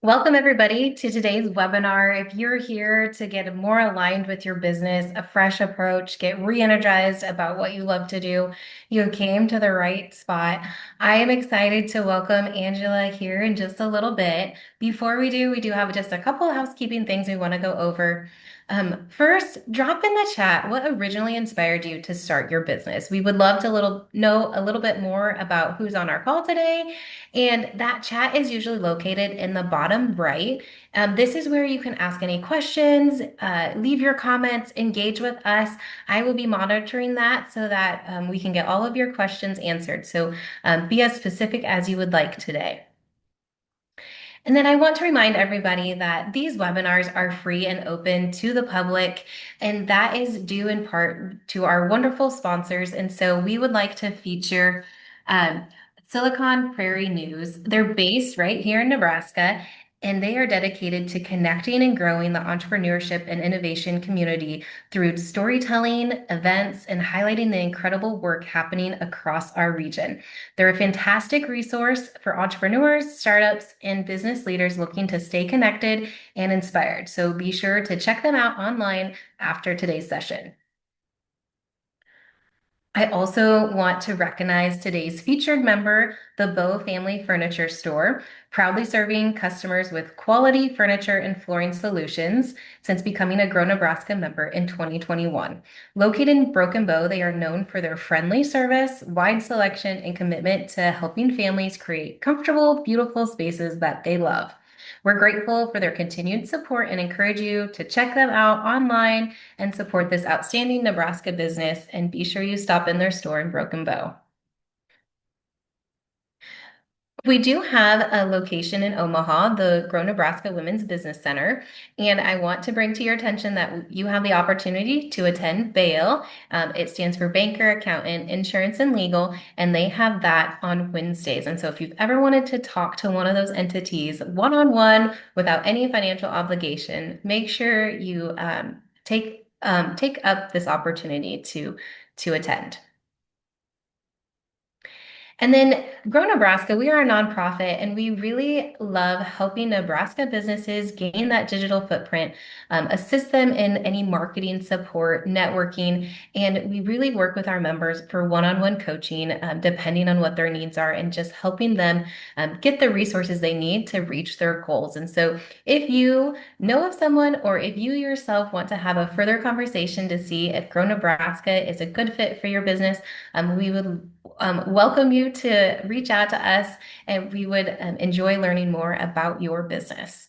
Welcome, everybody, to today's webinar. If you're here to get more aligned with your business, a fresh approach, get re-energized about what you love to do, you came to the right spot. I am excited to welcome Angela here in just a little bit. Before we do have just a couple of housekeeping things we want to go over. First, drop in the chat what originally inspired you to start your business. We would love to know a little bit more about who's on our call today, and that chat is usually located in the bottom right. This is where you can ask any questions, leave your comments, engage with us. I will be monitoring that so that we can get all of your questions answered. So be as specific as you would like today. And then I want to remind everybody that these webinars are free and open to the public, and that is due in part to our wonderful sponsors. And so we would like to feature um, Silicon Prairie News. They're based right here in Nebraska, and they are dedicated to connecting and growing the entrepreneurship and innovation community through storytelling, events, and highlighting the incredible work happening across our region. They're a fantastic resource for entrepreneurs, startups, and business leaders looking to stay connected and inspired. So be sure to check them out online after today's session. I also want to recognize today's featured member, the Bow Family Furniture Store, proudly serving customers with quality furniture and flooring solutions since becoming a Grow Nebraska member in 2021. Located in Broken Bow, they are known for their friendly service, wide selection, and commitment to helping families create comfortable, beautiful spaces that they love. We're grateful for their continued support and encourage you to check them out online and support this outstanding Nebraska business. And be sure you stop in their store in Broken Bow. We do have a location in Omaha, the Grow Nebraska Women's Business Center, and I want to bring to your attention that you have the opportunity to attend BAIL. It stands for Banker, Accountant, Insurance, and Legal, and they have that on Wednesdays. And so if you've ever wanted to talk to one of those entities one-on-one without any financial obligation, make sure you take up this opportunity to attend. And then Grow Nebraska, we are a nonprofit and we really love helping Nebraska businesses gain that digital footprint, assist them in any marketing support, networking, and we really work with our members for one-on-one coaching, depending on what their needs are, and just helping them get the resources they need to reach their goals. And so if you know of someone or if you yourself want to have a further conversation to see if Grow Nebraska is a good fit for your business, we would welcome you to reach out to us, and we would enjoy learning more about your business.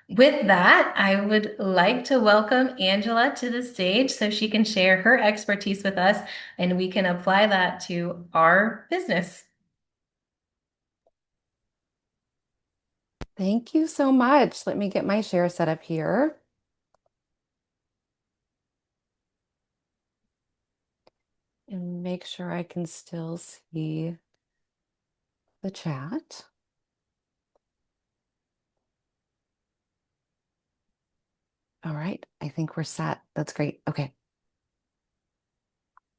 With that, I would like to welcome Angela to the stage so she can share her expertise with us and we can apply that to our business. Thank you so much. Let me get my share set up here. And make sure I can still see the chat. All right, I think we're set. That's great. Okay.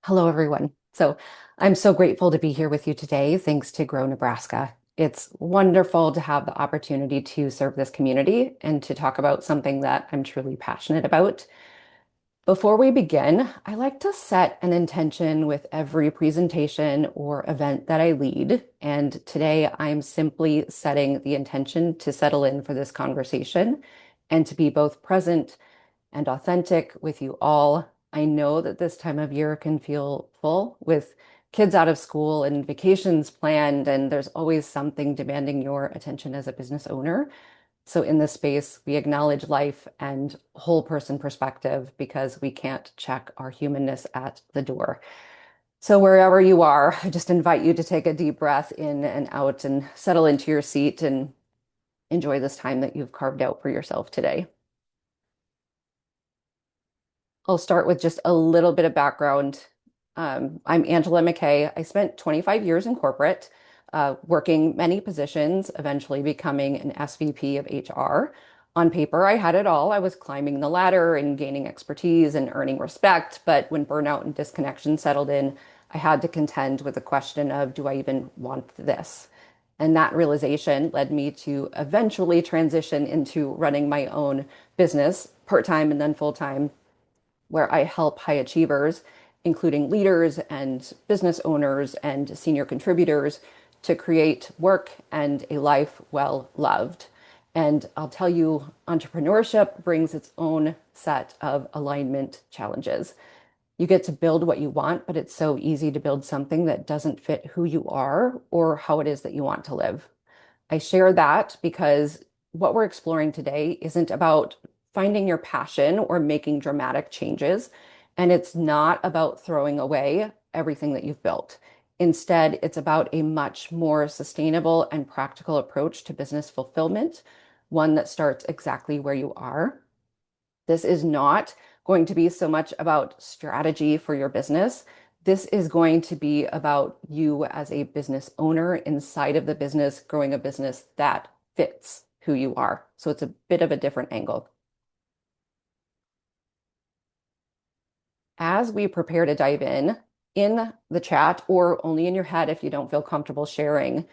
Hello, everyone. So I'm so grateful to be here with you today, thanks to Grow Nebraska. It's wonderful to have the opportunity to serve this community and to talk about something that I'm truly passionate about. Before we begin, I like to set an intention with every presentation or event that I lead. And today I'm simply setting the intention to settle in for this conversation and to be both present and authentic with you all. I know that this time of year can feel full with kids out of school and vacations planned, and there's always something demanding your attention as a business owner. So in this space, we acknowledge life and whole person perspective because we can't check our humanness at the door. So wherever you are, I just invite you to take a deep breath in and out and settle into your seat and enjoy this time that you've carved out for yourself today. I'll start with just a little bit of background. I'm Angela McKay. I spent 25 years in corporate, working many positions, eventually becoming an SVP of HR. On paper, I had it all. I was climbing the ladder and gaining expertise and earning respect. But when burnout and disconnection settled in, I had to contend with the question of, do I even want this? And that realization led me to eventually transition into running my own business part-time and then full-time, where I help high achievers, including leaders and business owners and senior contributors, to create work and a life well loved. And I'll tell you, entrepreneurship brings its own set of alignment challenges. You get to build what you want, but it's so easy to build something that doesn't fit who you are or how it is that you want to live. I share that because what we're exploring today isn't about finding your passion or making dramatic changes. And it's not about throwing away everything that you've built. Instead, it's about a much more sustainable and practical approach to business fulfillment, one that starts exactly where you are. This is not going to be so much about strategy for your business. This is going to be about you as a business owner inside of the business, growing a business that fits who you are. So it's a bit of a different angle. As we prepare to dive in the chat or only in your head if you don't feel comfortable sharing,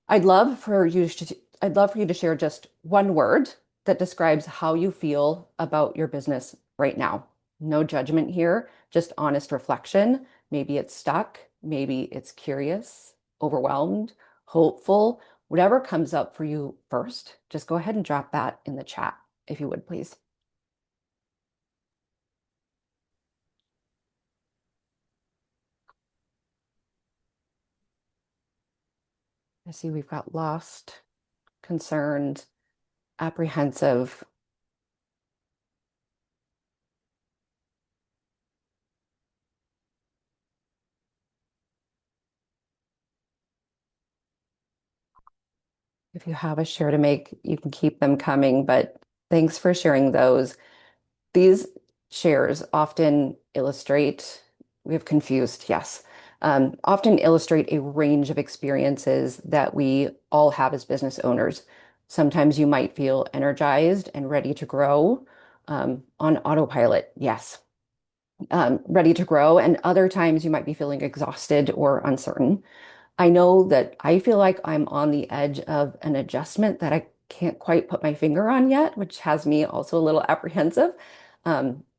I'd love for you to I'd love for you to share just one word that describes how you feel about your business right now. No judgment here, just honest reflection. Maybe it's stuck, maybe it's curious, overwhelmed, hopeful, whatever comes up for you first. Just go ahead and drop that in the chat if you would, please. I see we've got lost, concerned, apprehensive. If you have a share to make, you can keep them coming, but thanks for sharing those. These shares often illustrate, we have confused, yes, often illustrate a range of experiences that we all have as business owners. Sometimes you might feel energized and ready to grow on autopilot, yes, ready to grow. And other times you might be feeling exhausted or uncertain. I know that I feel like I'm on the edge of an adjustment that I can't quite put my finger on yet, which has me also a little apprehensive.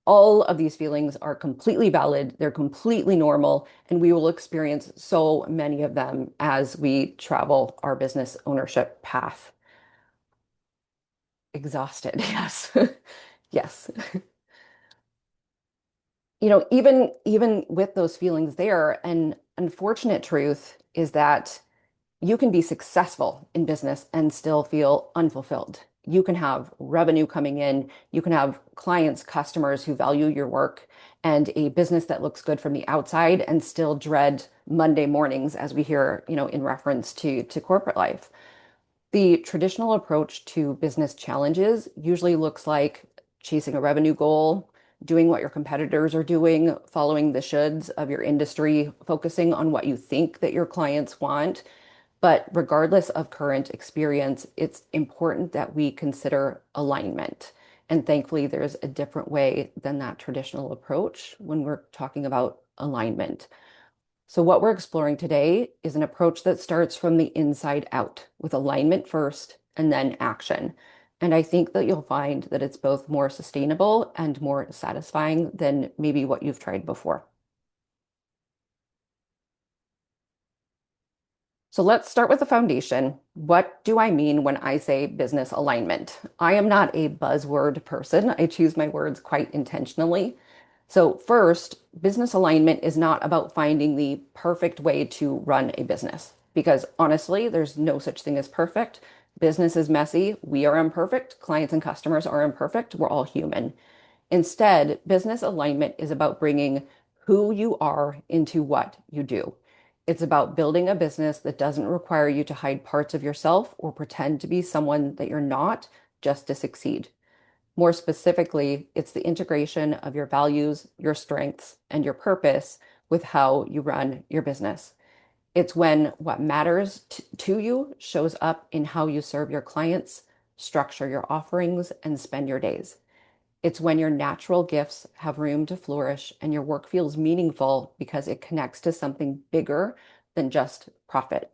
All of these feelings are completely valid, they're completely normal, and we will experience so many of them as we travel our business ownership path. Exhausted, yes. Yes. Even with those feelings there, an unfortunate truth is that you can be successful in business and still feel unfulfilled. You can have revenue coming in, you can have clients, customers who value your work, and a business that looks good from the outside and still dread Monday mornings, as we hear, in reference to corporate life. The traditional approach to business challenges usually looks like chasing a revenue goal, doing what your competitors are doing, following the shoulds of your industry, focusing on what you think that your clients want. But regardless of current experience, it's important that we consider alignment. And thankfully, there's a different way than that traditional approach when we're talking about alignment. So, what we're exploring today is an approach that starts from the inside out with alignment first and then action. And I think that you'll find that it's both more sustainable and more satisfying than maybe what you've tried before. So let's start with the foundation. What do I mean when I say business alignment? I am not a buzzword person. I choose my words quite intentionally. So first, business alignment is not about finding the perfect way to run a business, because honestly, there's no such thing as perfect. Business is messy. We are imperfect. Clients and customers are imperfect. We're all human. Instead, business alignment is about bringing who you are into what you do. It's about building a business that doesn't require you to hide parts of yourself or pretend to be someone that you're not just to succeed. More specifically, it's the integration of your values, your strengths, and your purpose with how you run your business. It's when what matters to you shows up in how you serve your clients, structure your offerings, and spend your days. It's when your natural gifts have room to flourish and your work feels meaningful because it connects to something bigger than just profit.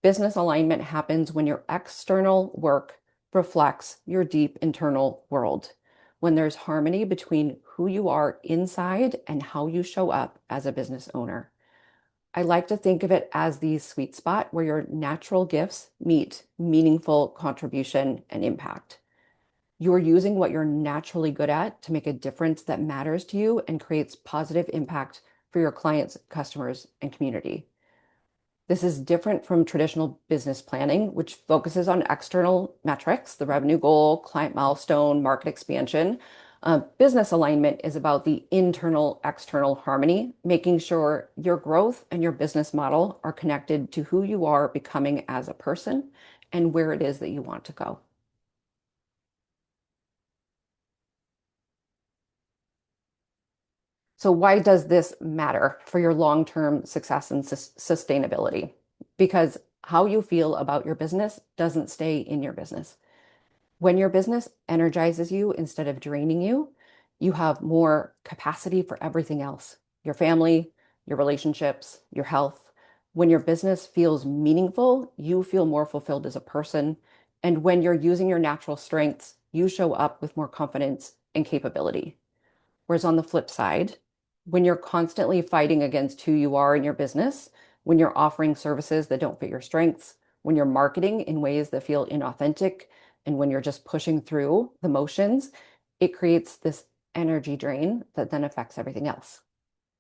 Business alignment happens when your external work reflects your deep internal world, when there's harmony between who you are inside and how you show up as a business owner. I like to think of it as the sweet spot where your natural gifts meet meaningful contribution and impact. You're using what you're naturally good at to make a difference that matters to you and creates positive impact for your clients, customers, and community. This is different from traditional business planning, which focuses on external metrics, the revenue goal, client milestone, market expansion. Business alignment is about the internal external harmony, making sure your growth and your business model are connected to who you are becoming as a person and where it is that you want to go. So why does this matter for your long-term success and sustainability? Because how you feel about your business doesn't stay in your business. When your business energizes you instead of draining you, you have more capacity for everything else, your family, your relationships, your health. When your business feels meaningful, you feel more fulfilled as a person. And when you're using your natural strengths, you show up with more confidence and capability. Whereas on the flip side, when you're constantly fighting against who you are in your business, when you're offering services that don't fit your strengths, when you're marketing in ways that feel inauthentic, and when you're just pushing through the motions, it creates this energy drain that then affects everything else.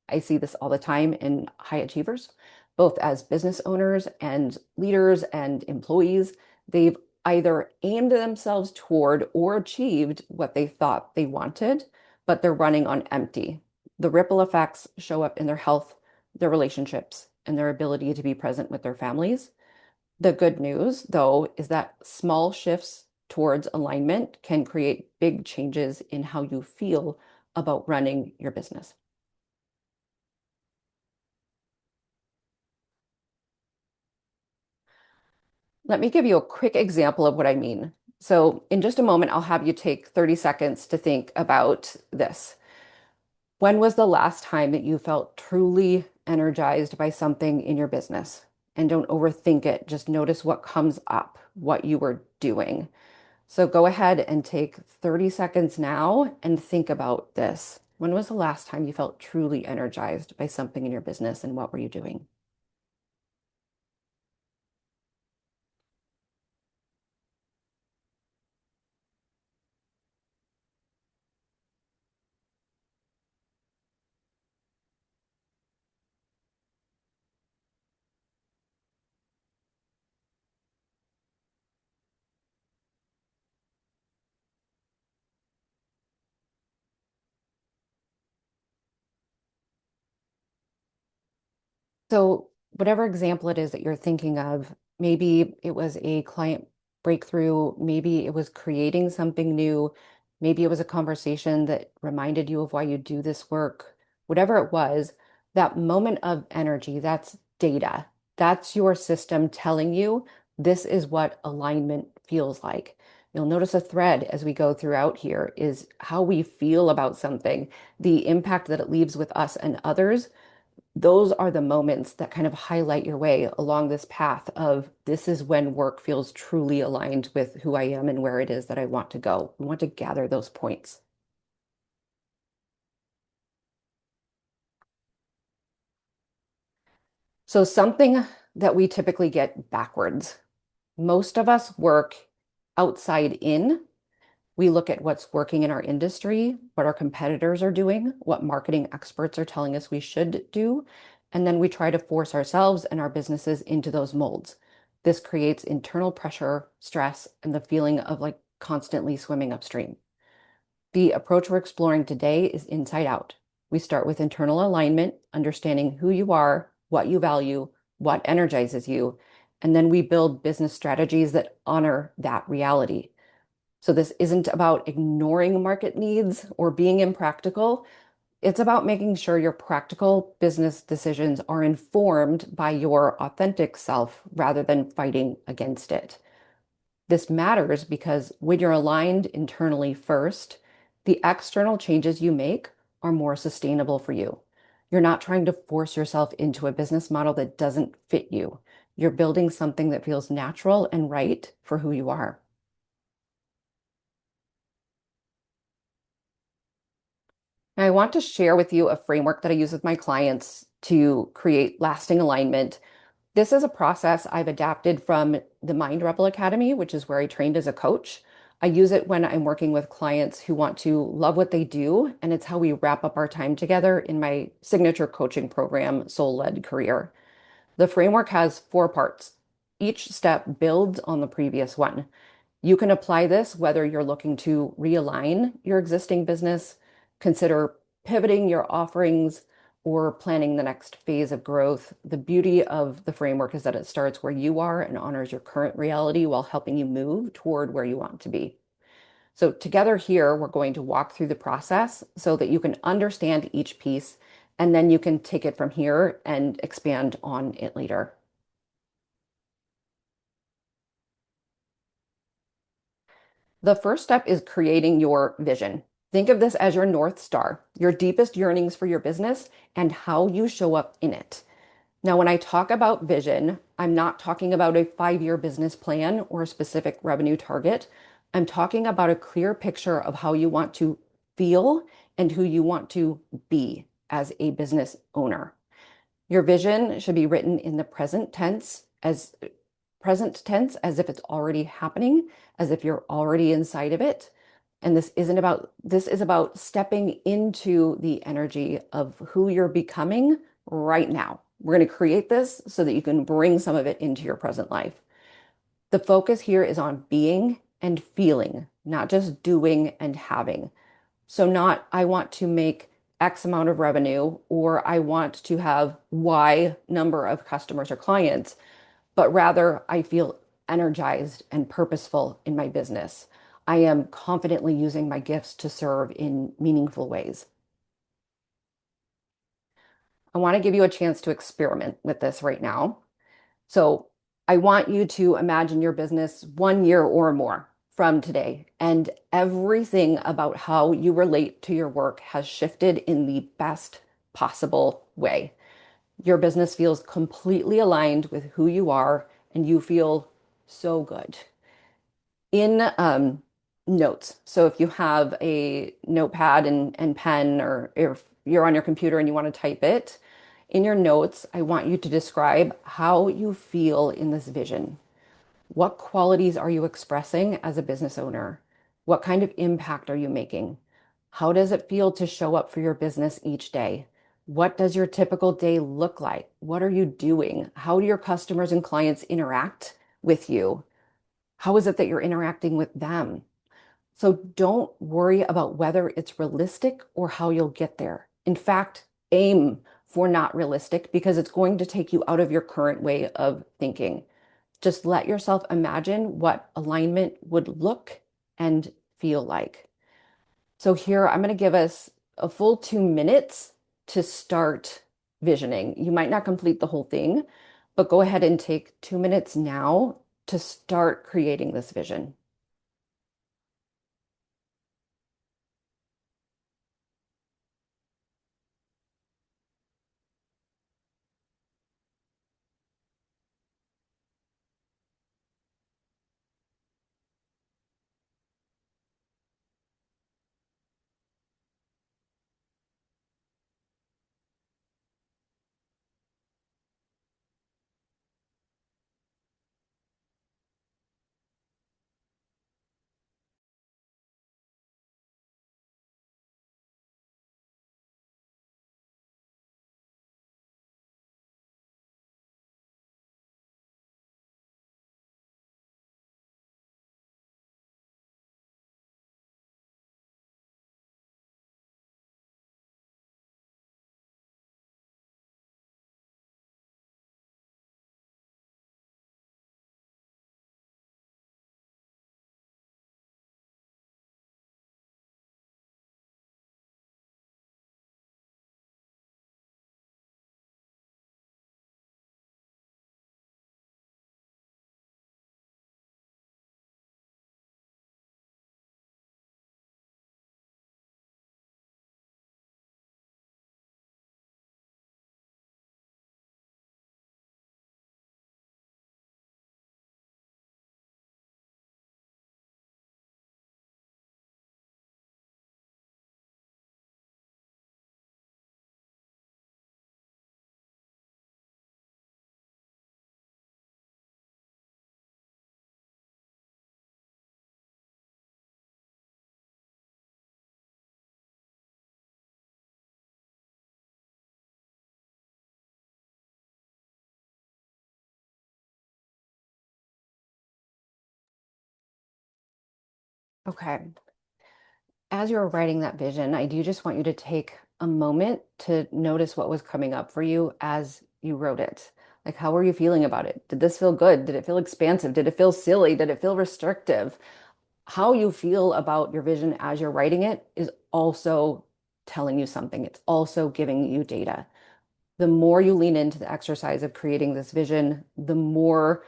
I see this all the time in high achievers, both as business owners and leaders and employees. They've either aimed themselves toward or achieved what they thought they wanted, but they're running on empty. The ripple effects show up in their health, their relationships, and their ability to be present with their families. The good news, though, is that small shifts towards alignment can create big changes in how you feel about running your business. Let me give you a quick example of what I mean. So, in just a moment, I'll have you take 30 seconds to think about this. When was the last time that you felt truly energized by something in your business? And don't overthink it, just notice what comes up, what you were doing. So, go ahead and take 30 seconds now and think about this. When was the last time you felt truly energized by something in your business and what were you doing? So, whatever example it is that you're thinking of, maybe it was a client breakthrough, maybe it was creating something new, maybe it was a conversation that reminded you of why you do this work, whatever it was, that moment of energy, that's data. That's your system telling you this is what alignment feels like. You'll notice a thread as we go throughout here is how we feel about something, the impact that it leaves with us and others. Those are the moments that kind of highlight your way along this path of this is when work feels truly aligned with who I am and where it is that I want to go. We want to gather those points. So something that we typically get backwards. Most of us work outside in. We look at what's working in our industry, what our competitors are doing, what marketing experts are telling us we should do, and then we try to force ourselves and our businesses into those molds. This creates internal pressure, stress, and the feeling of like constantly swimming upstream. The approach we're exploring today is inside out. We start with internal alignment, understanding who you are, what you value, what energizes you, and then we build business strategies that honor that reality. So this isn't about ignoring market needs or being impractical. It's about making sure your practical business decisions are informed by your authentic self rather than fighting against it. This matters because when you're aligned internally first, the external changes you make are more sustainable for you. You're not trying to force yourself into a business model that doesn't fit you. You're building something that feels natural and right for who you are. And I want to share with you a framework that I use with my clients to create lasting alignment. This is a process I've adapted from the Mind Rebel Academy, which is where I trained as a coach. I use it when I'm working with clients who want to love what they do, and it's how we wrap up our time together in my signature coaching program, Soul Led Career. The framework has 4 parts. Each step builds on the previous one. You can apply this whether you're looking to realign your existing business, consider pivoting your offerings, or planning the next phase of growth. The beauty of the framework is that it starts where you are and honors your current reality while helping you move toward where you want to be. So, together here, we're going to walk through the process so that you can understand each piece and then you can take it from here and expand on it later. The first step is creating your vision. Think of this as your North Star, your deepest yearnings for your business and how you show up in it. Now, when I talk about vision, I'm not talking about a 5-year business plan or a specific revenue target. I'm talking about a clear picture of how you want to feel and who you want to be as a business owner. Your vision should be written in the present tense as if it's already happening, as if you're already inside of it. And this is about stepping into the energy of who you're becoming right now. We're going to create this so that you can bring some of it into your present life. The focus here is on being and feeling, not just doing and having. So not, I want to make X amount of revenue or I want to have Y number of customers or clients, but rather I feel energized and purposeful in my business. I am confidently using my gifts to serve in meaningful ways. I want to give you a chance to experiment with this right now. So I want you to imagine your business 1 year or more from today, and everything about how you relate to your work has shifted in the best possible way. Your business feels completely aligned with who you are, and you feel so good. In notes, so if you have a notepad and pen, or if you're on your computer and you want to type it, in your notes, I want you to describe how you feel in this vision. What qualities are you expressing as a business owner? What kind of impact are you making? How does it feel to show up for your business each day? What does your typical day look like? What are you doing? How do your customers and clients interact with you? How is it that you're interacting with them? So don't worry about whether it's realistic or how you'll get there. In fact, aim for not realistic because it's going to take you out of your current way of thinking. Just let yourself imagine what alignment would look and feel like. So here, I'm going to give us a full 2 minutes to start visioning. You might not complete the whole thing, but go ahead and take 2 minutes now to start creating this vision. Okay. As you're writing that vision, I do just want you to take a moment to notice what was coming up for you as you wrote it. Like, how were you feeling about it? Did this feel good? Did it feel expansive? Did it feel silly? Did it feel restrictive? How you feel about your vision as you're writing it is also telling you something. It's also giving you data. The more you lean into the exercise of creating this vision, the more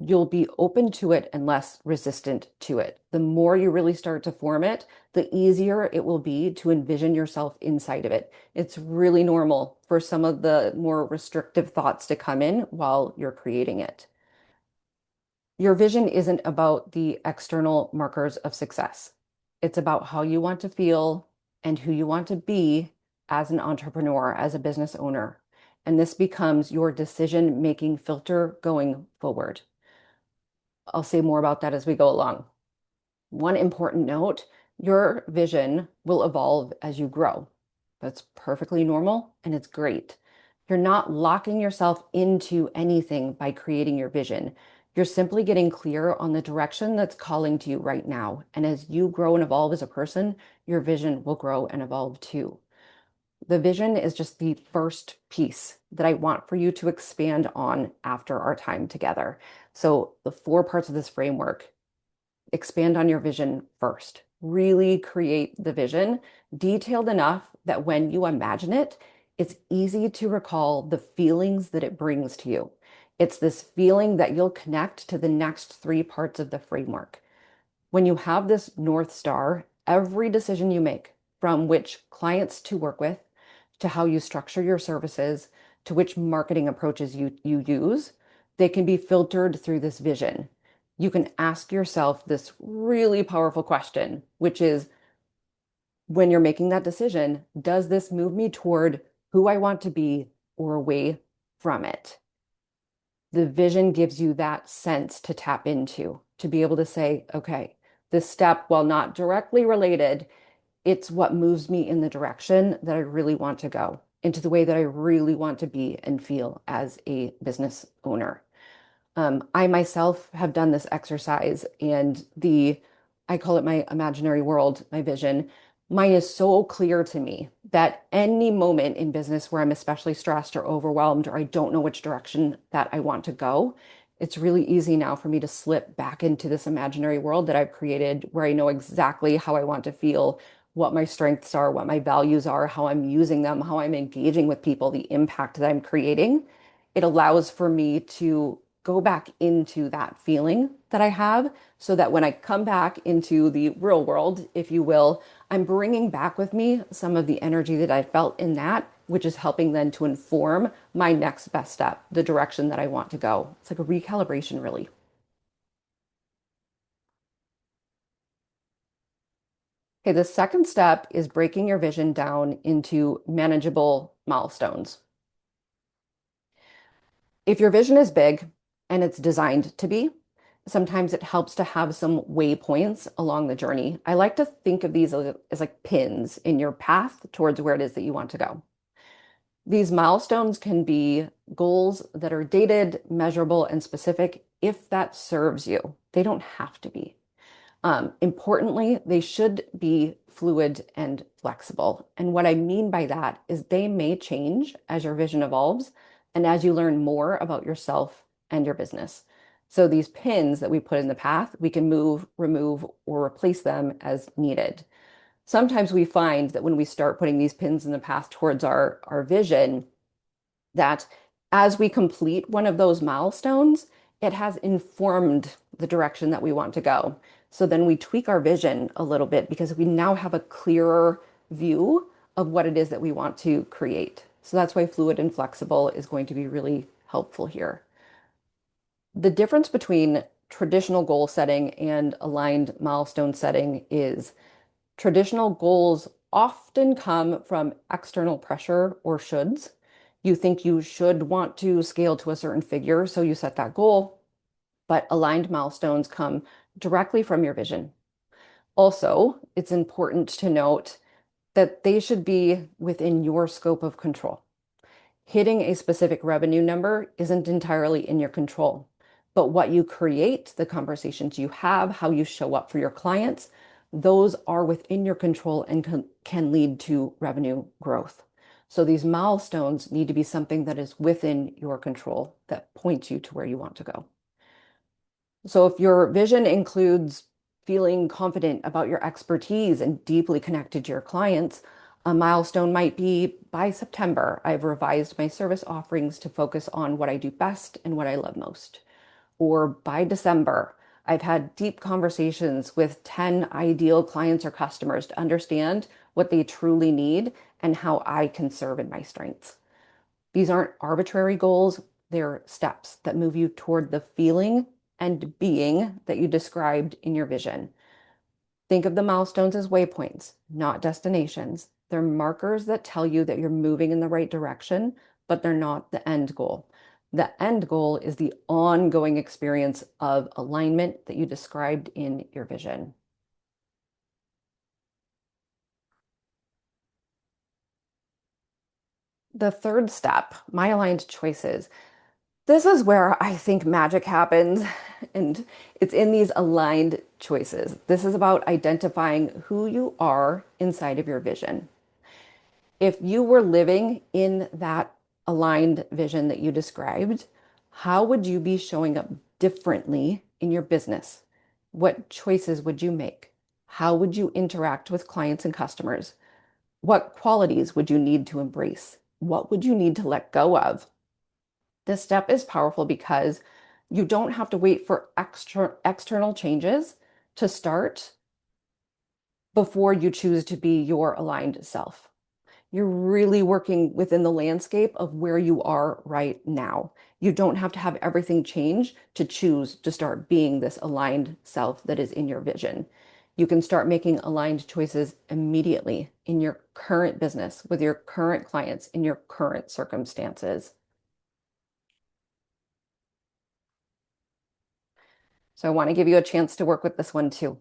you'll be open to it and less resistant to it. The more you really start to form it, the easier it will be to envision yourself inside of it. It's really normal for some of the more restrictive thoughts to come in while you're creating it. Your vision isn't about the external markers of success. It's about how you want to feel and who you want to be as an entrepreneur, as a business owner. And this becomes your decision-making filter going forward. I'll say more about that as we go along. One important note, your vision will evolve as you grow. That's perfectly normal and it's great. You're not locking yourself into anything by creating your vision. You're simply getting clear on the direction that's calling to you right now. And as you grow and evolve as a person, your vision will grow and evolve too. The vision is just the first piece that I want for you to expand on after our time together. So the four parts of this framework: expand on your vision first. Really create the vision detailed enough that when you imagine it, it's easy to recall the feelings that it brings to you. It's this feeling that you'll connect to the next three parts of the framework. When you have this North Star, every decision you make, from which clients to work with, to how you structure your services, to which marketing approaches you use, they can be filtered through this vision. You can ask yourself this really powerful question, which is, when you're making that decision, does this move me toward who I want to be or away from it? The vision gives you that sense to tap into, to be able to say, okay, this step, while not directly related, it's what moves me in the direction that I really want to go, into the way that I really want to be and feel as a business owner. I myself have done this exercise, and I call it my imaginary world, my vision. Mine is so clear to me that any moment in business where I'm especially stressed or overwhelmed, or I don't know which direction that I want to go, it's really easy now for me to slip back into this imaginary world that I've created where I know exactly how I want to feel, what my strengths are, what my values are, how I'm using them, how I'm engaging with people, the impact that I'm creating. It allows for me to go back into that feeling that I have so that when I come back into the real world, if you will, I'm bringing back with me some of the energy that I felt in that, which is helping then to inform my next best step, the direction that I want to go. It's like a recalibration, really. Okay, the second step is breaking your vision down into manageable milestones. If your vision is big and it's designed to be, sometimes it helps to have some waypoints along the journey. I like to think of these as like pins in your path towards where it is that you want to go. These milestones can be goals that are dated, measurable, and specific if that serves you. They don't have to be. Importantly, they should be fluid and flexible. And what I mean by that is they may change as your vision evolves and as you learn more about yourself and your business. So these pins that we put in the path, we can move, remove, or replace them as needed. Sometimes we find that when we start putting these pins in the path towards our vision, that as we complete one of those milestones, it has informed the direction that we want to go. So then we tweak our vision a little bit because we now have a clearer view of what it is that we want to create. So that's why fluid and flexible is going to be really helpful here. The difference between traditional goal setting and aligned milestone setting is traditional goals often come from external pressure or shoulds. You think you should want to scale to a certain figure, so you set that goal, but aligned milestones come directly from your vision. Also, it's important to note that they should be within your scope of control. Hitting a specific revenue number isn't entirely in your control, But what you create, the conversations you have, how you show up for your clients, those are within your control and can lead to revenue growth. So these milestones need to be something that is within your control that points you to where you want to go. So if your vision includes feeling confident about your expertise and deeply connected to your clients, a milestone might be by September, I've revised my service offerings to focus on what I do best and what I love most. Or by December, I've had deep conversations with 10 ideal clients or customers to understand what they truly need and how I can serve in my strengths. These aren't arbitrary goals, they're steps that move you toward the feeling and being that you described in your vision. Think of the milestones as waypoints, not destinations. They're markers that tell you that you're moving in the right direction, but they're not the end goal. The end goal is the ongoing experience of alignment that you described in your vision. The third step, my aligned choices. This is where I think magic happens, and it's in these aligned choices. This is about identifying who you are inside of your vision. If you were living in that aligned vision that you described, how would you be showing up differently in your business? What choices would you make? How would you interact with clients and customers? What qualities would you need to embrace? What would you need to let go of? This step is powerful because you don't have to wait for external changes to start before you choose to be your aligned self. You're really working within the landscape of where you are right now. You don't have to have everything change to choose to start being this aligned self that is in your vision. You can start making aligned choices immediately in your current business, with your current clients, in your current circumstances. So I want to give you a chance to work with this one too.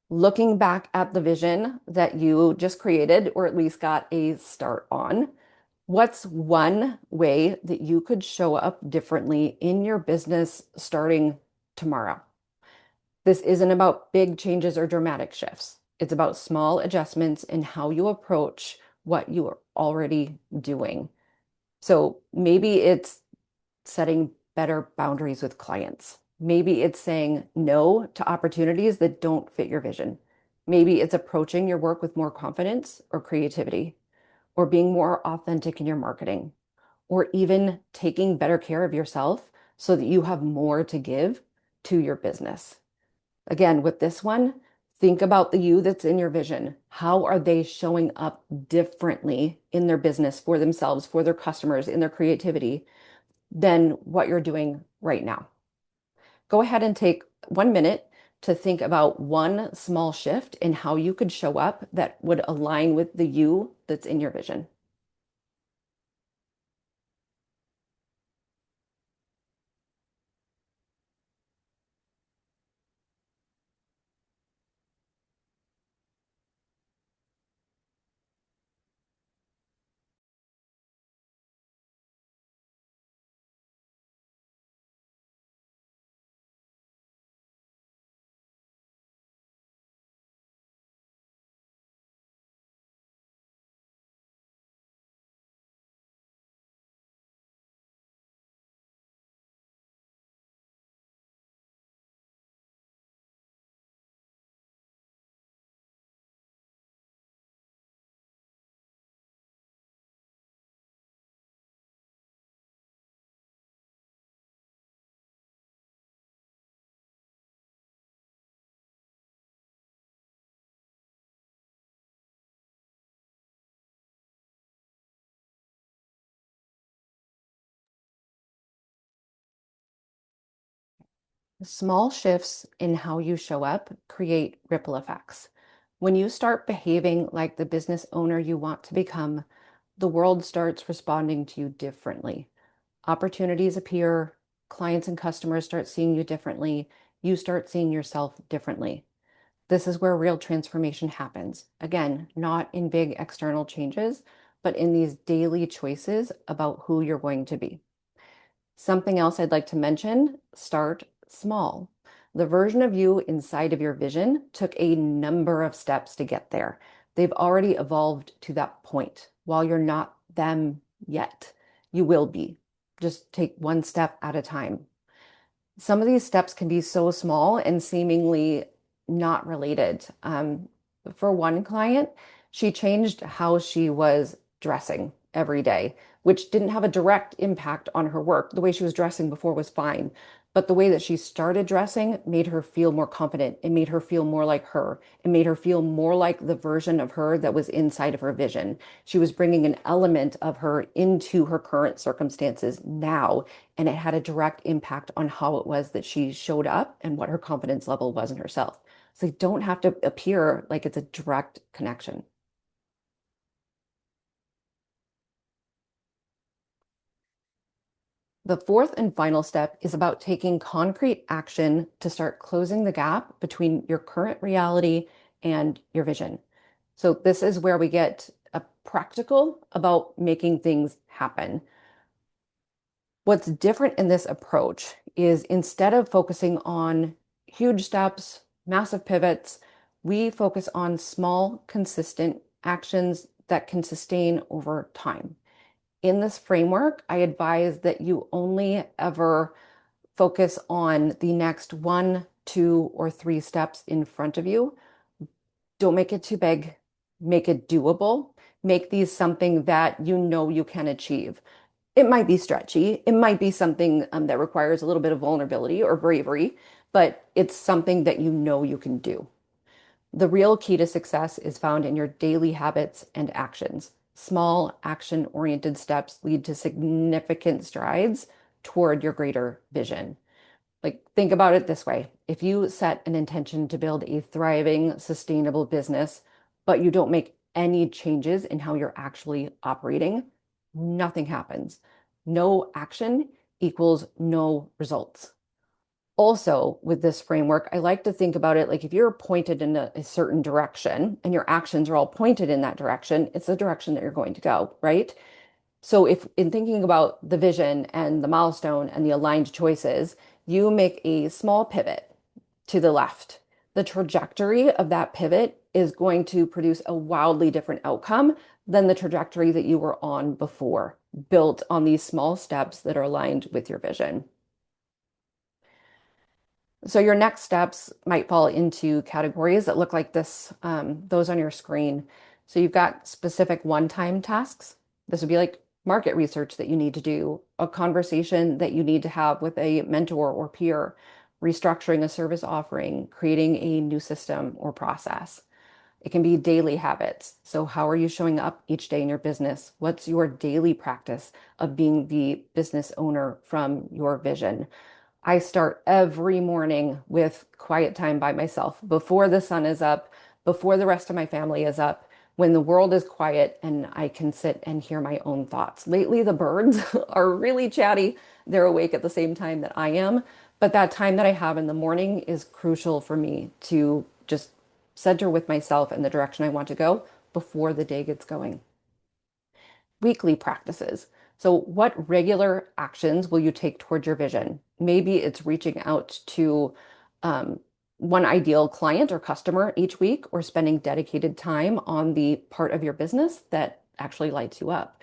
Looking back at the vision that you just created, or at least got a start on, what's one way that you could show up differently in your business starting tomorrow? This isn't about big changes or dramatic shifts. It's about small adjustments in how you approach what you are already doing. So maybe it's setting better boundaries with clients. Maybe it's saying no to opportunities that don't fit your vision. Maybe it's approaching your work with more confidence or creativity, or being more authentic in your marketing, or even taking better care of yourself so that you have more to give to your business. Again, with this one, think about the you that's in your vision. How are they showing up differently in their business for themselves, for their customers, in their creativity than what you're doing right now? Go ahead and take 1 minute to think about one small shift in how you could show up that would align with the you that's in your vision. Small shifts in how you show up create ripple effects. When you start behaving like the business owner you want to become, the world starts responding to you differently. Opportunities appear, clients and customers start seeing you differently, you start seeing yourself differently. This is where real transformation happens. Again, not in big external changes, but in these daily choices about who you're going to be. Something else I'd like to mention, start small. The version of you inside of your vision took a number of steps to get there. They've already evolved to that point. While you're not them yet, you will be. Just take one step at a time. Some of these steps can be so small and seemingly not related. For one client, she changed how she was dressing every day, which didn't have a direct impact on her work. The way she was dressing before was fine, but the way that she started dressing made her feel more confident. It made her feel more like her. It made her feel more like the version of her that was inside of her vision. She was bringing an element of her into her current circumstances now, and it had a direct impact on how it was that she showed up and what her confidence level was in herself. So you don't have to appear like it's a direct connection. The fourth and final step is about taking concrete action to start closing the gap between your current reality and your vision. So this is where we get practical about making things happen. What's different in this approach is instead of focusing on huge steps, massive pivots, we focus on small, consistent actions that can sustain over time. In this framework, I advise that you only ever focus on the next one, two, or three steps in front of you. Don't make it too big, make it doable. Make these something that you know you can achieve. It might be stretchy. It might be something that requires a little bit of vulnerability or bravery, but it's something that you know you can do. The real key to success is found in your daily habits and actions. Small action-oriented steps lead to significant strides toward your greater vision. Like, think about it this way. If you set an intention to build a thriving, sustainable business, but you don't make any changes in how you're actually operating, nothing happens. No action equals no results. Also, with this framework, I like to think about it like if you're pointed in a certain direction and your actions are all pointed in that direction, it's the direction that you're going to go, right? So if in thinking about the vision and the milestone and the aligned choices, you make a small pivot to the left, the trajectory of that pivot is going to produce a wildly different outcome than the trajectory that you were on before, built on these small steps that are aligned with your vision. So your next steps might fall into categories that look like this, those on your screen. So you've got specific one-time tasks. This would be like market research that you need to do, a conversation that you need to have with a mentor or peer, restructuring a service offering, creating a new system or process. It can be daily habits. So how are you showing up each day in your business? What's your daily practice of being the business owner from your vision? I start every morning with quiet time by myself before the sun is up, before the rest of my family is up, when the world is quiet and I can sit and hear my own thoughts. Lately, the birds are really chatty. They're awake at the same time that I am. But that time that I have in the morning is crucial for me to just center with myself in the direction I want to go before the day gets going. Weekly practices. So, what regular actions will you take towards your vision? Maybe it's reaching out to um, one ideal client or customer each week, or spending dedicated time on the part of your business that actually lights you up.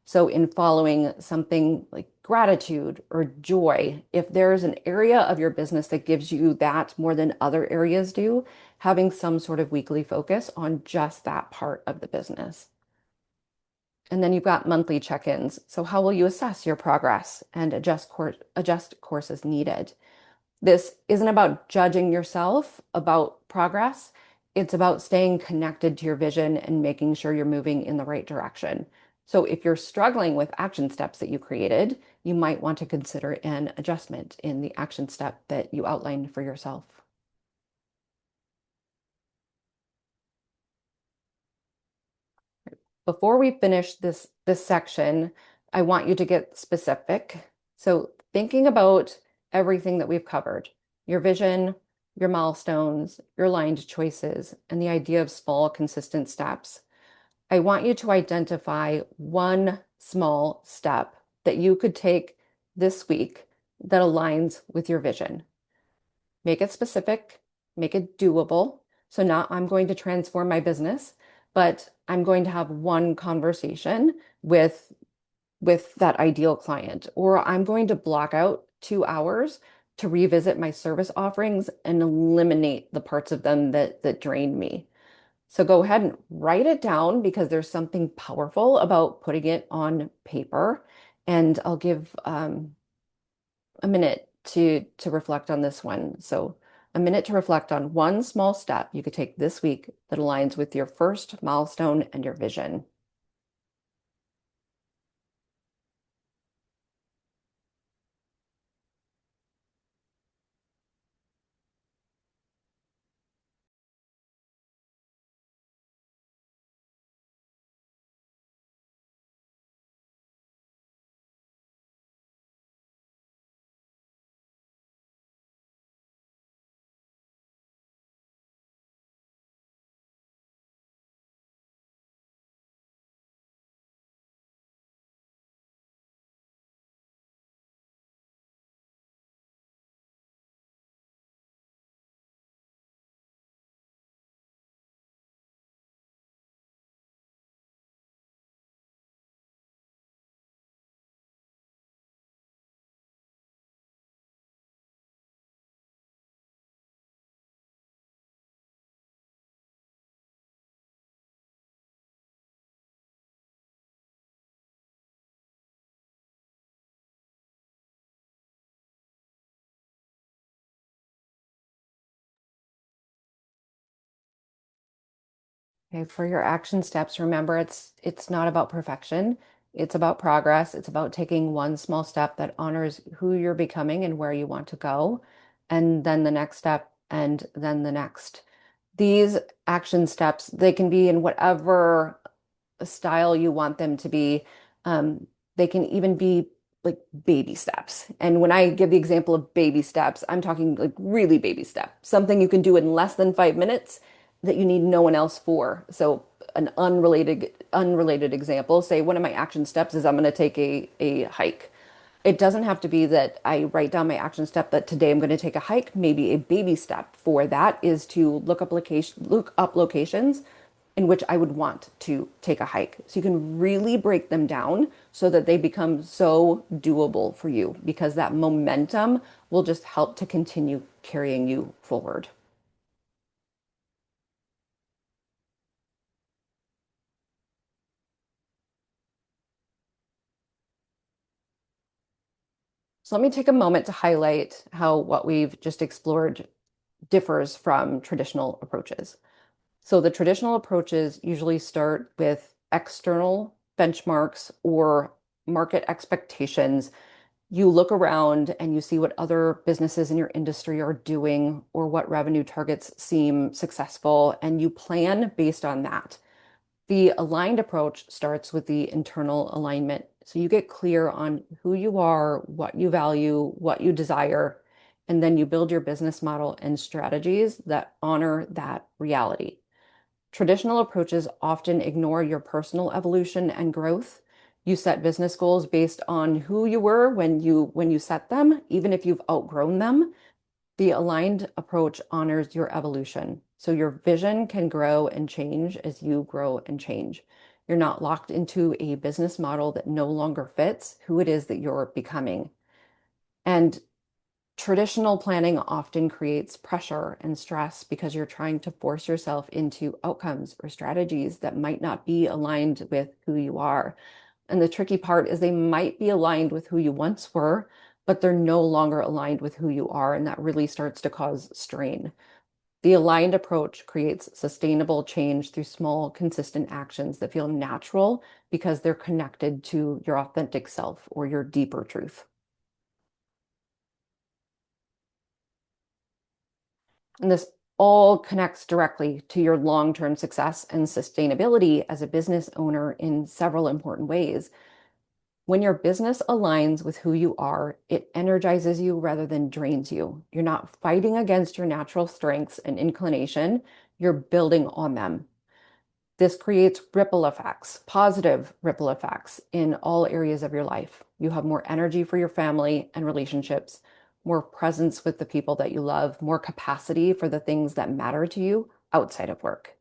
So, in following something like gratitude or joy, if there's an area of your business that gives you that more than other areas do, having some sort of weekly focus on just that part of the business. And then you've got monthly check-ins. So how will you assess your progress and adjust course as needed? This isn't about judging yourself about progress. It's about staying connected to your vision and making sure you're moving in the right direction. So if you're struggling with action steps that you created, you might want to consider an adjustment in the action step that you outlined for yourself. Before we finish this section, I want you to get specific. So thinking about everything that we've covered, your vision, your milestones, your aligned choices, and the idea of small, consistent steps. I want you to identify one small step that you could take this week that aligns with your vision. Make it specific, make it doable. So not I'm going to transform my business, but I'm going to have one conversation with that ideal client, or I'm going to block out 2 hours to revisit my service offerings and eliminate the parts of them that drain me. So go ahead and write it down because there's something powerful about putting it on paper. And I'll give a minute to reflect on this one. So a minute to reflect on one small step you could take this week that aligns with your first milestone and your vision. Okay, for your action steps, remember it's not about perfection. It's about progress. It's about taking one small step that honors who you're becoming and where you want to go, and then the next step, and then the next. These action steps, they can be in whatever style you want them to be. They can even be like baby steps. And when I give the example of baby steps, I'm talking like really baby step, something you can do in less than 5 minutes that you need no one else for. So an unrelated example, say one of my action steps is I'm going to take a hike. It doesn't have to be that I write down my action step that today I'm going to take a hike. Maybe a baby step for that is to look up locations in which I would want to take a hike. So you can really break them down so that they become so doable for you because that momentum will just help to continue carrying you forward. So let me take a moment to highlight how what we've just explored differs from traditional approaches. So the traditional approaches usually start with external benchmarks or market expectations. You look around and you see what other businesses in your industry are doing or what revenue targets seem successful, and you plan based on that. The aligned approach starts with the internal alignment. So you get clear on who you are, what you value, what you desire, and then you build your business model and strategies that honor that reality. Traditional approaches often ignore your personal evolution and growth. You set business goals based on who you were when you set them, even if you've outgrown them. The aligned approach honors your evolution. So your vision can grow and change as you grow and change. You're not locked into a business model that no longer fits who it is that you're becoming. And traditional planning often creates pressure and stress because you're trying to force yourself into outcomes or strategies that might not be aligned with who you are. And the tricky part is they might be aligned with who you once were, but they're no longer aligned with who you are. And that really starts to cause strain. The aligned approach creates sustainable change through small, consistent actions that feel natural because they're connected to your authentic self or your deeper truth. And this all connects directly to your long-term success and sustainability as a business owner in several important ways. When your business aligns with who you are, it energizes you rather than drains you. You're not fighting against your natural strengths and inclination, you're building on them. This creates ripple effects, positive ripple effects in all areas of your life. You have more energy for your family and relationships, more presence with the people that you love, more capacity for the things that matter to you outside of work.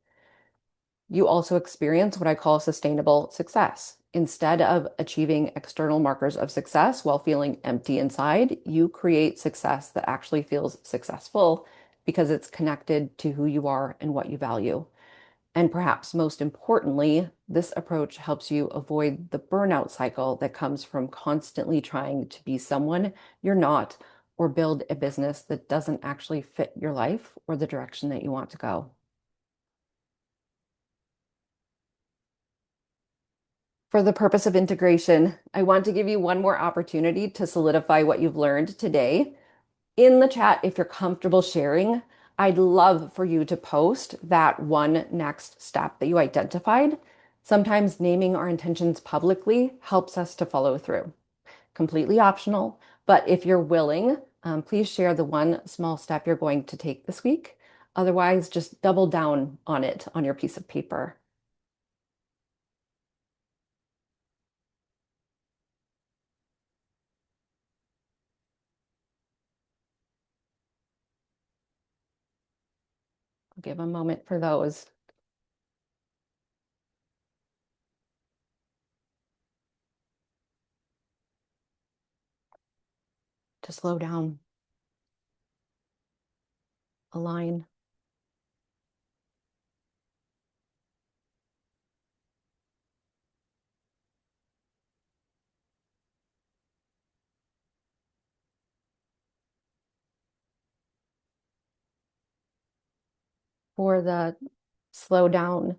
You also experience what I call sustainable success. Instead of achieving external markers of success while feeling empty inside, you create success that actually feels successful because it's connected to who you are and what you value. And perhaps most importantly, this approach helps you avoid the burnout cycle that comes from constantly trying to be someone you're not or build a business that doesn't actually fit your life or the direction that you want to go. For the purpose of integration, I want to give you one more opportunity to solidify what you've learned today. In the chat, if you're comfortable sharing, I'd love for you to post that one next step that you identified. Sometimes naming our intentions publicly helps us to follow through. Completely optional, but if you're willing, please share the one small step you're going to take this week. Otherwise, just double down on it on your piece of paper. I'll give a moment for those to slow down, align. For the slow down,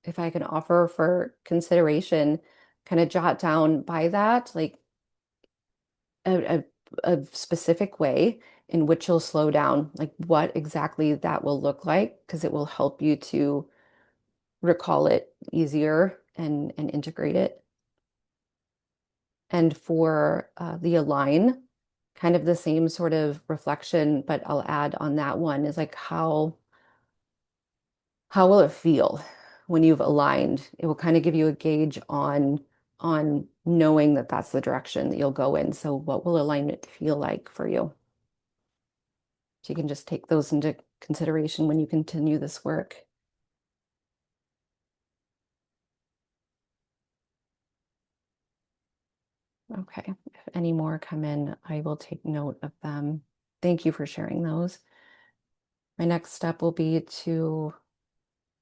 if I can offer for consideration, kind of jot down by that, like a, a specific way in which you'll slow down, like what exactly that will look like, because it will help you to recall it easier and integrate it. And for the align, kind of the same sort of reflection, but I'll add on that one is like how will it feel when you've aligned? It will kind of give you a gauge on knowing that that's the direction that you'll go in. So what will alignment feel like for you? So you can just take those into consideration when you continue this work. Okay. If any more come in, I will take note of them. Thank you for sharing those. My next step will be to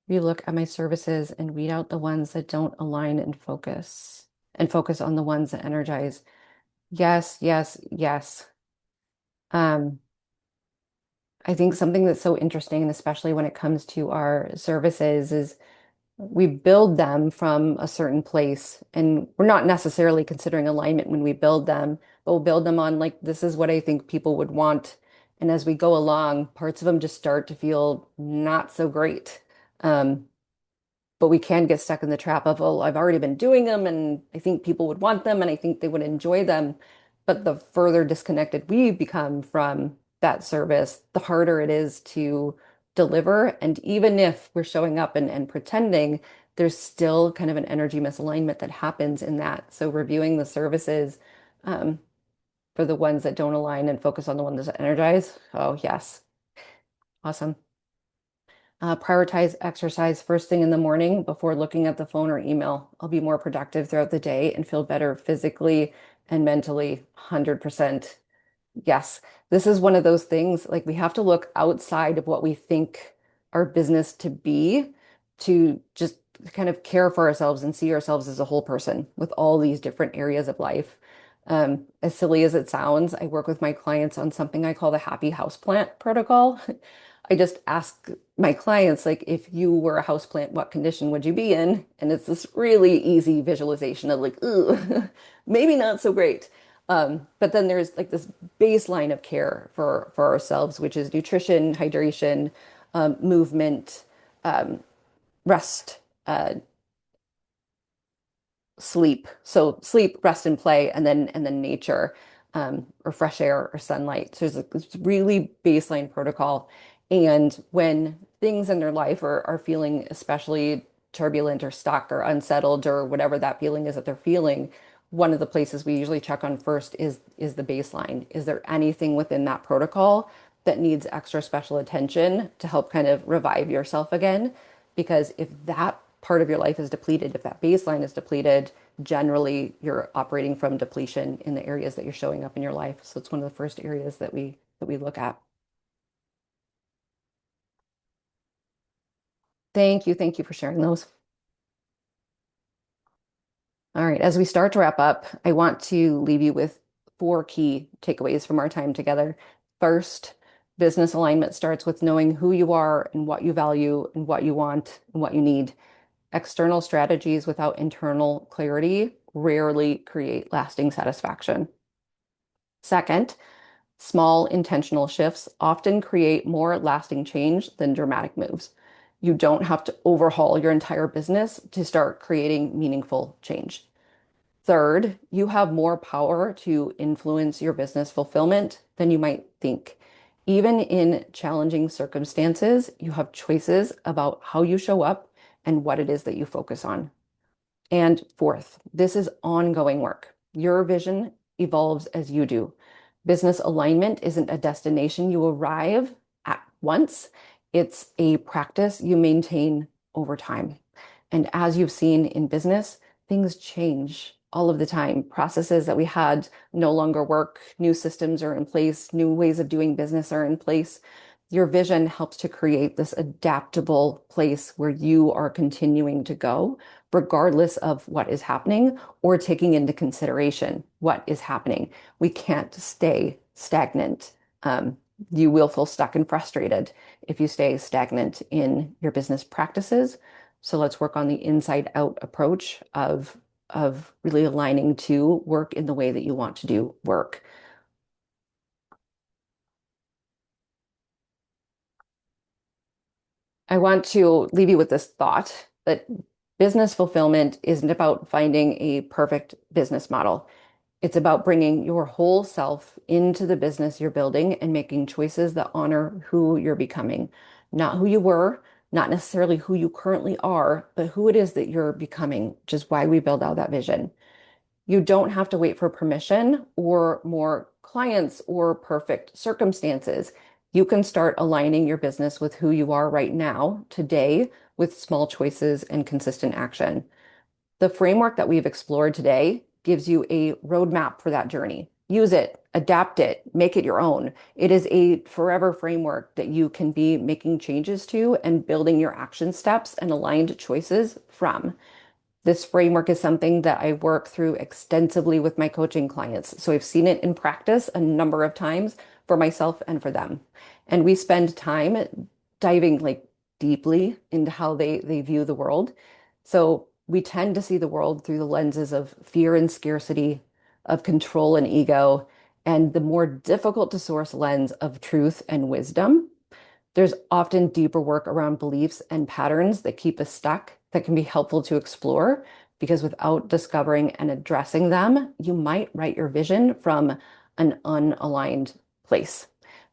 relook at my services and weed out the ones that don't align and focus on the ones that energize. Yes, yes, yes. Um, I think something that's so interesting, and especially when it comes to our services, is we build them from a certain place, and we're not necessarily considering alignment when we build them, but we'll build them on like, this is what I think people would want. And as we go along, parts of them just start to feel not so great. Um, but we can get stuck in the trap of, oh, I've already been doing them and I think people would want them and I think they would enjoy them. But the further disconnected we become from that service, the harder it is to deliver. And even if we're showing up and pretending, there's still kind of an energy misalignment that happens in that. So reviewing the services um, for the ones that don't align and focus on the ones that energize. Oh, yes. Awesome. Prioritize exercise first thing in the morning before looking at the phone or email. I'll be more productive throughout the day and feel better physically and mentally. 100%. Yes, this is one of those things like we have to look outside of what we think our business to be to just kind of care for ourselves and see ourselves as a whole person with all these different areas of life. As silly as it sounds, I work with my clients on something I call the happy houseplant protocol. I just ask my clients, like, if you were a houseplant, what condition would you be in? And it's this really easy visualization of like, ooh, maybe not so great. But then there's like this baseline of care for ourselves, which is nutrition, hydration, movement, rest, sleep. So sleep, rest, and play, and then nature, or fresh air or sunlight. So there's like this really baseline protocol. And when things in their life are feeling especially turbulent or stuck or unsettled or whatever that feeling is that they're feeling, one of the places we usually check on first is the baseline. Is there anything within that protocol that needs extra special attention to help kind of revive yourself again? Because if that part of your life is depleted, if that baseline is depleted, generally you're operating from depletion in the areas that you're showing up in your life. So it's one of the first areas that we look at. Thank you. Thank you for sharing those. All right, as we start to wrap up, I want to leave you with four key takeaways from our time together. First, business alignment starts with knowing who you are and what you value and what you want and what you need. External strategies without internal clarity rarely create lasting satisfaction. Second, small intentional shifts often create more lasting change than dramatic moves. You don't have to overhaul your entire business to start creating meaningful change. Third, you have more power to influence your business fulfillment than you might think. Even in challenging circumstances, you have choices about how you show up and what it is that you focus on. And fourth, this is ongoing work. Your vision evolves as you do. Business alignment isn't a destination you arrive at once, it's a practice you maintain over time. And as you've seen in business, things change all of the time. Processes that we had no longer work, new systems are in place, new ways of doing business are in place. Your vision helps to create this adaptable place where you are continuing to go regardless of what is happening or taking into consideration what is happening. We can't stay stagnant. Um, you will feel stuck and frustrated if you stay stagnant in your business practices. So let's work on the inside out approach of really aligning to work in the way that you want to do work. I want to leave you with this thought that business fulfillment isn't about finding a perfect business model. It's about bringing your whole self into the business you're building and making choices that honor who you're becoming, not who you were, not necessarily who you currently are, but who it is that you're becoming, which is why we build out that vision. You don't have to wait for permission or more clients or perfect circumstances. You can start aligning your business with who you are right now, today, with small choices and consistent action. The framework that we've explored today gives you a roadmap for that journey. Use it, adapt it, make it your own. It is a forever framework that you can be making changes to and building your action steps and aligned choices from. This framework is something that I work through extensively with my coaching clients. So I've seen it in practice a number of times for myself and for them. And we spend time diving like deeply into how they view the world. So we tend to see the world through the lenses of fear and scarcity, of control and ego, and the more difficult to source lens of truth and wisdom. There's often deeper work around beliefs and patterns that keep us stuck that can be helpful to explore because without discovering and addressing them, you might write your vision from an unaligned place.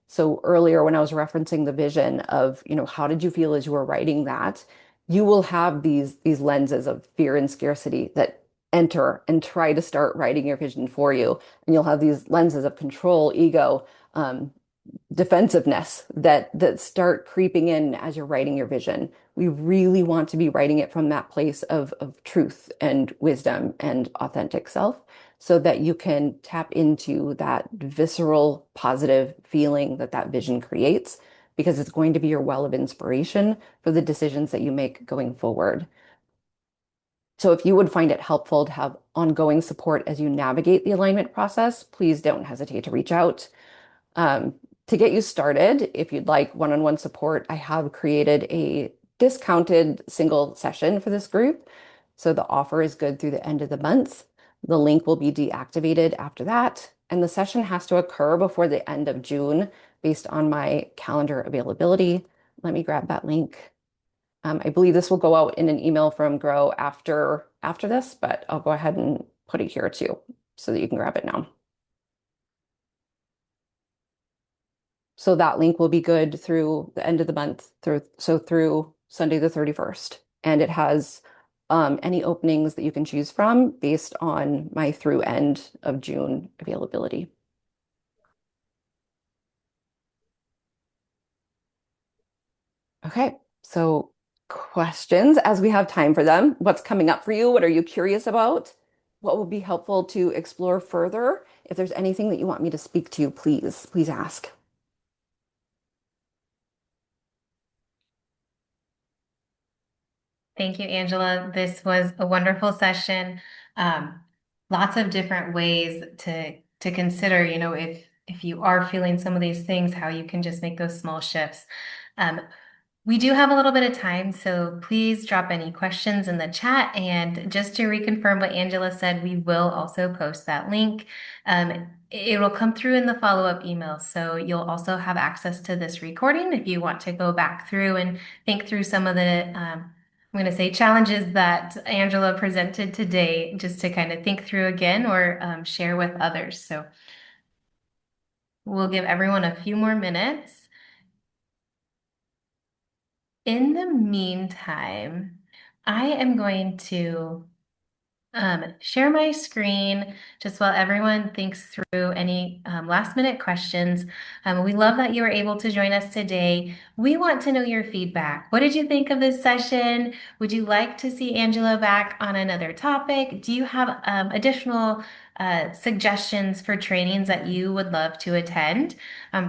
So earlier when I was referencing the vision of, how did you feel as you were writing that? You will have these lenses of fear and scarcity that enter and try to start writing your vision for you. And you'll have these lenses of control, ego, defensiveness that start creeping in as you're writing your vision. We really want to be writing it from that place of truth and wisdom and authentic self so that you can tap into that visceral positive feeling that that vision creates because it's going to be your well of inspiration for the decisions that you make going forward. So if you would find it helpful to have ongoing support as you navigate the alignment process, please don't hesitate to reach out. Um, to get you started, if you'd like one-on-one support, I have created a discounted single session for this group. So the offer is good through the end of the month. The link will be deactivated after that, and the session has to occur before the end of June based on my calendar availability. Let me grab that link. I believe this will go out in an email from Grow after this, but I'll go ahead and put it here too so that you can grab it now. So that link will be good through the end of the month, through Sunday the 31st. and it has any openings that you can choose from based on my through end of June availability. Okay, so questions as we have time for them. What's coming up for you? What are you curious about? What would be helpful to explore further? If there's anything that you want me to speak to, please ask. Thank you, Angela. This was a wonderful session. Um, Lots of different ways to consider, if you are feeling some of these things, how you can just make those small shifts. Um, we do have a little bit of time, so please drop any questions in the chat. And just to reconfirm what Angela said, we will also post that link. It will come through in the follow-up email, so you'll also have access to this recording if you want to go back through and think through some of I'm going to say challenges that Angela presented today, just to kind of think through again or share with others. So we'll give everyone a few more minutes. In the meantime, I am going to share my screen just while everyone thinks through any last minute questions. We love that you were able to join us today. We want to know your feedback. What did you think of this session? Would you like to see Angela back on another topic? Do you have additional suggestions for trainings that you would love to attend?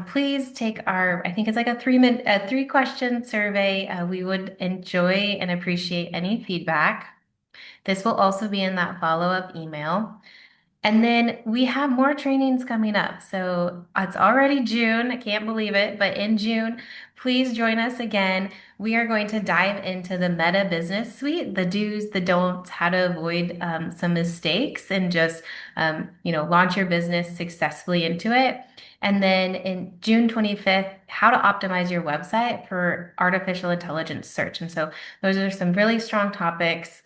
Please take I think it's like a 3 question survey. We would enjoy and appreciate any feedback. This will also be in that follow-up email. And then we have more trainings coming up. So it's already June. I can't believe it. But in June, please join us again. We are going to dive into the Meta Business Suite, the do's, the don'ts, how to avoid some mistakes and just, launch your business successfully into it. And then in June 25th, how to optimize your website for artificial intelligence search. And so those are some really strong topics.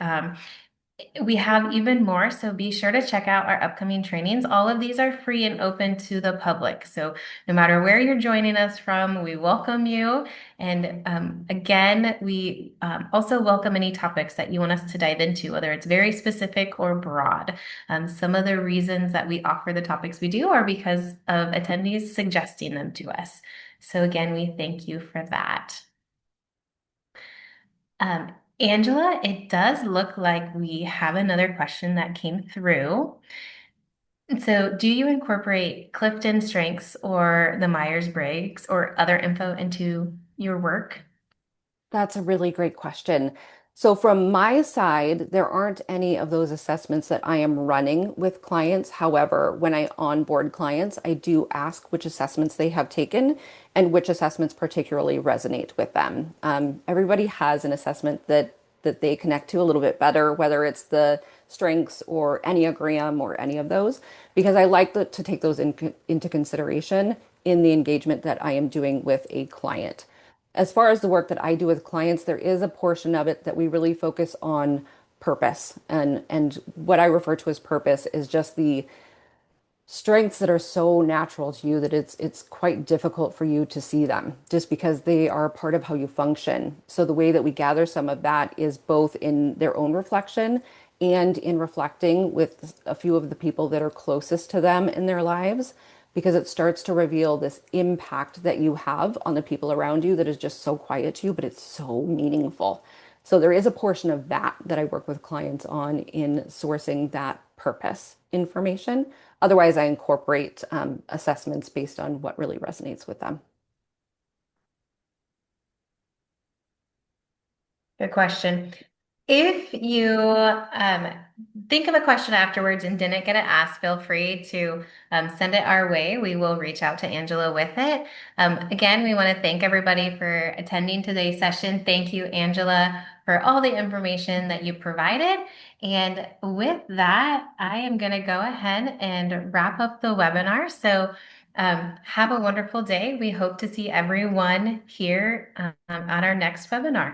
We have even more, so be sure to check out our upcoming trainings. All of these are free and open to the public. So no matter where you're joining us from, we welcome you. And again, we also welcome any topics that you want us to dive into, whether it's very specific or broad. Some of the reasons that we offer the topics we do are because of attendees suggesting them to us. So again, we thank you for that. Um, Angela, it does look like we have another question that came through. So, do you incorporate Clifton Strengths or the Myers-Briggs or other info into your work? That's a really great question. So from my side, there aren't any of those assessments that I am running with clients. However, when I onboard clients, I do ask which assessments they have taken and which assessments particularly resonate with them. Everybody has an assessment that they connect to a little bit better, whether it's the strengths or Enneagram or any of those, because I like to take those into consideration in the engagement that I am doing with a client. As far as the work that I do with clients, there is a portion of it that we really focus on purpose. And what I refer to as purpose is just the strengths that are so natural to you that it's quite difficult for you to see them just because they are part of how you function. So the way that we gather some of that is both in their own reflection and in reflecting with a few of the people that are closest to them in their lives, because it starts to reveal this impact that you have on the people around you that is just so quiet to you, but it's so meaningful. So there is a portion of that that I work with clients on in sourcing that purpose information. Otherwise, I incorporate assessments based on what really resonates with them. Good question. If you think of a question afterwards and didn't get it asked, feel free to send it our way. We will reach out to Angela with it. Again, we want to thank everybody for attending today's session. Thank you, Angela, for all the information that you provided. And with that, I am going to go ahead and wrap up the webinar. So have a wonderful day. We hope to see everyone here on our next webinar.